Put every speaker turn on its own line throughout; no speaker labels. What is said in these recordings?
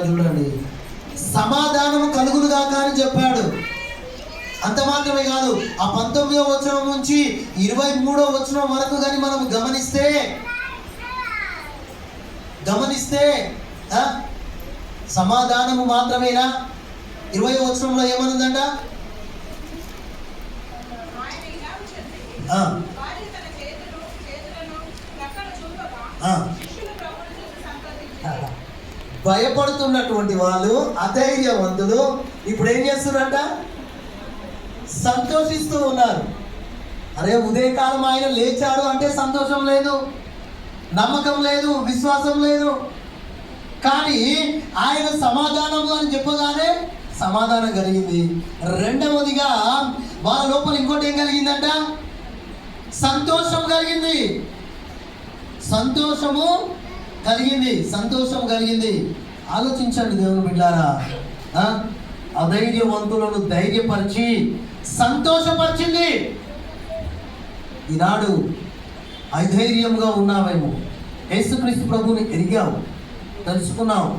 చూడండి, సమాధానము కలుగునుగా అని చెప్పాడు. అంత మాత్రమే కాదు, ఆ 19వ వచనం నుంచి 23వ వచనం వరకు కానీ మనం గమనిస్తే సమాధానము మాత్రమేనా? 20వ వచనంలో ఏమనుందంట? భయపడుతున్నటువంటి వాళ్ళు, అధైర్యవంతులు ఇప్పుడు ఏం చేస్తున్నారంట? సంతోషిస్తూ ఉన్నారు. అరే, ఉదయకాలం ఆయన లేచాడు అంటే సంతోషం లేదు, నమ్మకం లేదు, విశ్వాసం లేదు. కానీ ఆయన సమాధానము అని చెప్పగానే సమాధానం కలిగింది. రెండవదిగా వాళ్ళ లోపల ఇంకోటి ఏం కలిగిందంట? సంతోషం కలిగింది. సంతోషం కలిగింది. ఆలోచించండి దేవుని బిడ్డారా, అధైర్యవంతులను ధైర్యపరిచి సంతోషపరిచింది. ఈనాడు అధైర్యంగా ఉన్నావేమో, యేసుక్రీస్తు ప్రభువుని ఎరిగావు, తెలుసుకున్నావు,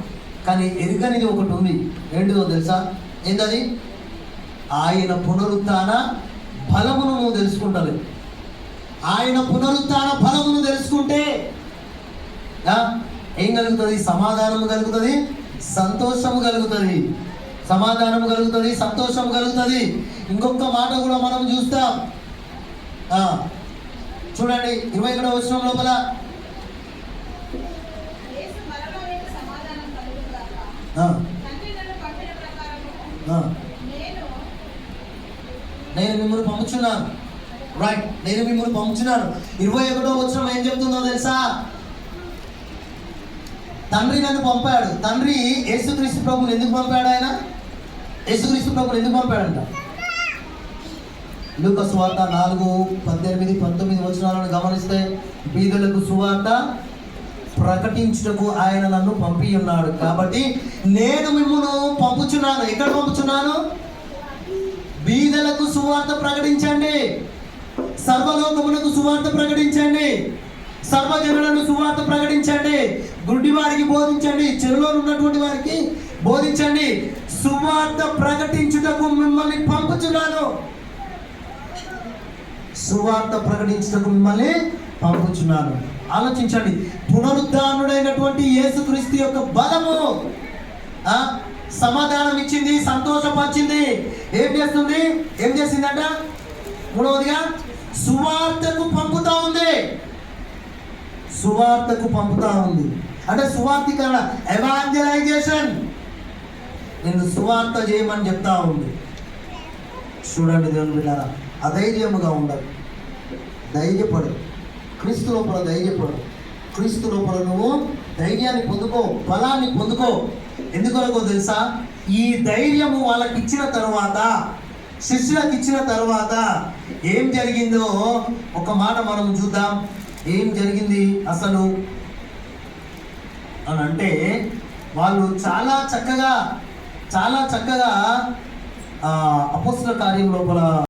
కానీ ఎరుగనిది ఒకటి ఉంది. ఏంటిదో తెలుసా? ఏంటది? ఆయన పునరుత్థాన బలమును నువ్వు తెలుసుకుంటలేదు. ఆయన పునరుత్థాన బలమును తెలుసుకుంటే ఏం కలుగుతుంది? సమాధానము కలుగుతుంది, సంతోషము కలుగుతుంది. సమాధానము కలుగుతుంది, సంతోషం కలుగుతుంది. ఇంకొక మాట కూడా మనం చూస్తాం. చూడండి, 21వ వచనం లోపల నేను మిమ్మల్ని పంపుచున్నాను. రైట్, నేను మిమ్మల్ని పంపుచున్నాను. 21వ వచనం ఏం చెప్తుందో తెలుసా? తండ్రి నన్ను పంపాడు. తండ్రి యేసుక్రీస్తు ప్రభువుని ఎందుకు పంపాడు? ఆయన యేసుక్రీస్తు ప్రభువుని ఎందుకు పంపాడంట? లూకా సువార్త 4:18-19 వచనాలను గమనిస్తే, బీదలకు సువార్త ప్రకటించుటకు ఆయన నన్ను పంపి ఉన్నాడు, కాబట్టి నేను మిమ్మల్ని పంపుచున్నాను. ఎక్కడ పంపుచున్నాను? బీదలకు సువార్త ప్రకటించండి, సర్వలోకమునకు సువార్త ప్రకటించండి, సర్వజనులను సువార్త ప్రకటించండి, గుడ్డి వారికి బోధించండి, చెరువులో ఉన్నటువంటి వారికి బోధించండి. సువార్త ప్రకటించుటకు మిమ్మల్ని పంపుచున్నాను. సువార్త ప్రకటించుటకు మిమ్మల్ని పంపుచున్నాను. ఆలోచించండి, పునరుద్ధానుడైనటువంటి యేసుక్రీస్తు యొక్క బలము సమాధానం ఇచ్చింది, సంతోషపరిచింది. ఏం చేసిందంట? మూడవదిగా సువార్తకు పంపుతా ఉంది. అంటే సువార్తీకరణ, ఎవాంజలైజేషన్. నేను సువార్త చేయమని చెప్తా ఉంది. చూడండి దేవుని బిడ్డలారా, అధైర్యముగా ఉండదు, ధైర్యపడు. క్రీస్తు లోపల ధైర్యపడు. క్రీస్తు లోపల నువ్వు ధైర్యాన్ని పొందుకో, బలాన్ని పొందుకో. ఎందుకొరకో తెలుసా? ఈ ధైర్యము వాళ్ళకి ఇచ్చిన తర్వాత, శిష్యులకు ఇచ్చిన తర్వాత ఏం జరిగిందో ఒక మాట మనం చూద్దాం. ఏం జరిగింది అసలు అని అంటే, వాళ్ళు చాలా చక్కగా అపొస్తలుల కార్యం లోపల